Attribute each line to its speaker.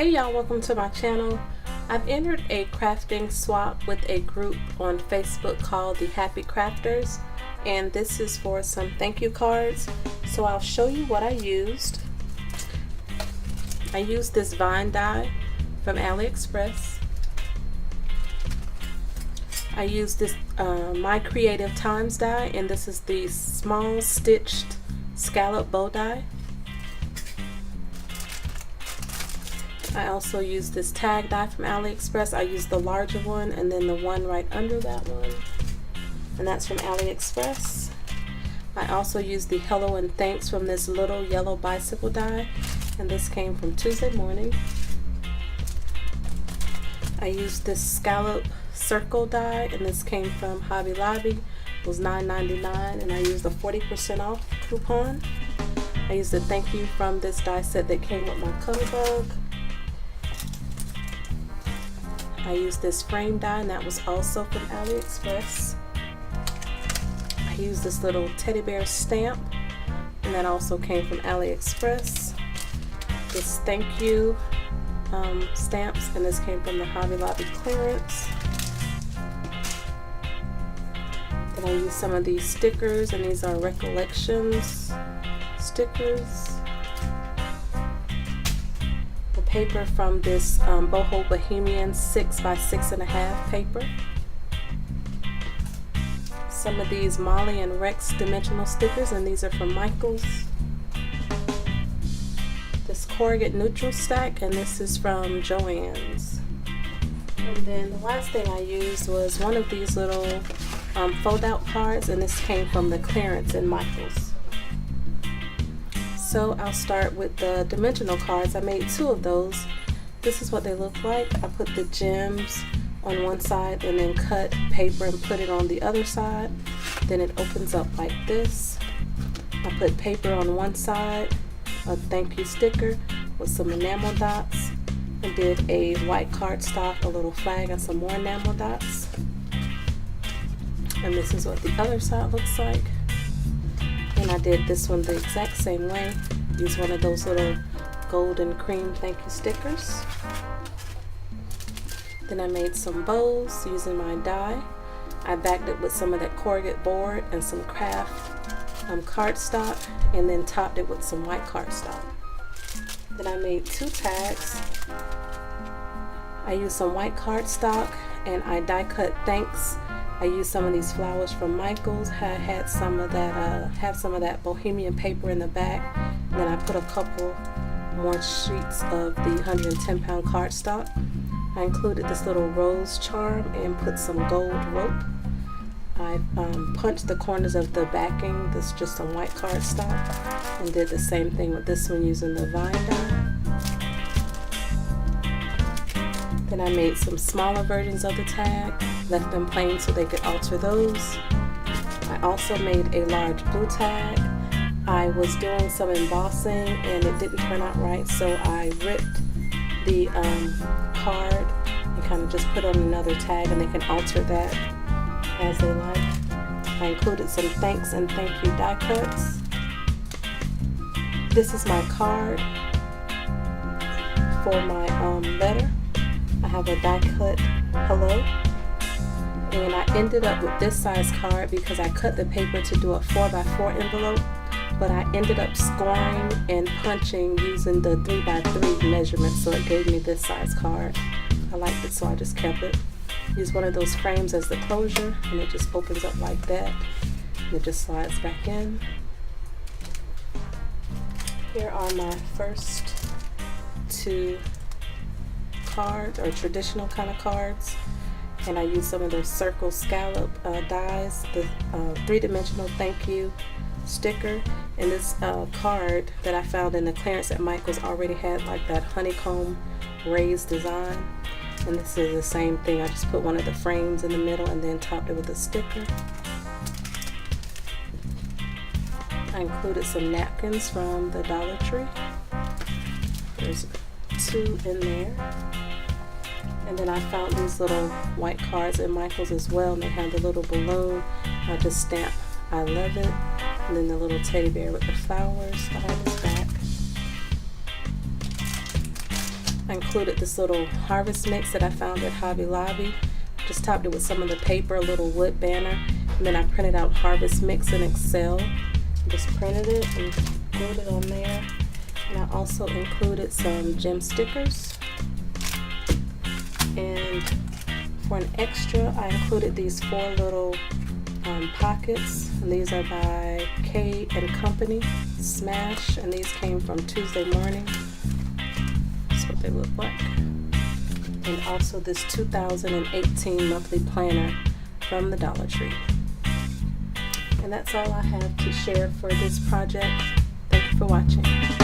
Speaker 1: Hey y'all, welcome to my channel. I've entered a crafting swap with a group on Facebook called the Happy Crafters, and this is for some thank you cards. So I'll show you what I used. I used this vine die from AliExpress. I used this My Creative Times die, and this is the small stitched scallop bow die. I also used this tag die from AliExpress. I used the larger one and then the one right under that one, and that's from AliExpress. I also used the Hello and Thanks from this little yellow bicycle die, and this came from Tuesday Morning. I used this scallop circle die, and this came from Hobby Lobby. It was $9.99, and I used a 40% off coupon. I used a thank you from this die set that came with my Cuttlebug. I used this frame die, and that was also from AliExpress. I used this little teddy bear stamp, and that also came from AliExpress. This thank you stamps, and this came from the Hobby Lobby clearance. Then I used some of these stickers, and these are Recollections stickers. Paper from this Boho Bohemian 6x6.5 paper. Some of these Molly and Rex dimensional stickers, and these are from Michaels. This Corrugate neutral stack, and this is from Joann's. And then the last thing I used was one of these little fold out cards, and this came from the clearance in Michaels. So I'll start with the dimensional cards. I made 2 of those. This is what they look like. I put the gems on one side and then cut paper and put it on the other side. Then it opens up like this. I put paper on one side, a thank you sticker with some enamel dots, and did a white cardstock, a little flag, and some more enamel dots. And this is what the other side looks like. And I did this one the exact same way. Use one of those little golden cream thank you stickers. Then I made some bows using my die. I backed it with some of that Corrugate board and some craft cardstock, and then topped it with some white cardstock. Then I made 2 tags. I used some white cardstock, and I die cut thanks. I used some of these flowers from Michaels. I had some of that, have some of that Bohemian paper in the back. And then I put a couple more sheets of the 110-pound cardstock. I included this little rose charm and put some gold rope. I punched the corners of the backing. This is just some white cardstock, and did the same thing with this one using the vine die. Then I made some smaller versions of the tag, left them plain so they could alter those. I also made a large blue tag. I was doing some embossing and it didn't turn out right, so I ripped the card and kind of just put on another tag, and they can alter that as they like. I included some thanks and thank you die cuts. This is my card for my letter. I have a die cut hello, and I ended up with this size card because I cut the paper to do a 4x4 envelope, but I ended up scoring and punching using the 3x3 measurement, so it gave me this size card. I liked it, so I just kept it. Use one of those frames as the closure, and it just opens up like that, and it just slides back in. Here are my first 2 cards, or traditional kind of cards, and I used some of those circle scallop dies, the 3-dimensional thank you sticker, and this card that I found in the clearance at Michael's already had like that honeycomb raised design, and this is the same thing. I just put one of the frames in the middle and then topped it with a sticker. I included some napkins from the Dollar Tree. There's 2 in there. And then I found these little white cards at Michael's as well, and they have the little balloon. I just stamped I love it, and then the little teddy bear with the flowers behind his back. I included this little harvest mix that I found at Hobby Lobby. Just topped it with some of the paper, a little wood banner, and then I printed out harvest mix in Excel. Just printed it and glued it on there. And I also included some gem stickers. And for an extra, I included these 4 little pockets, and these are by K and Company Smash, and these came from Tuesday Morning. That's what they look like. And also this 2018 monthly planner from the Dollar Tree. And that's all I have to share for this project. Thank you for watching.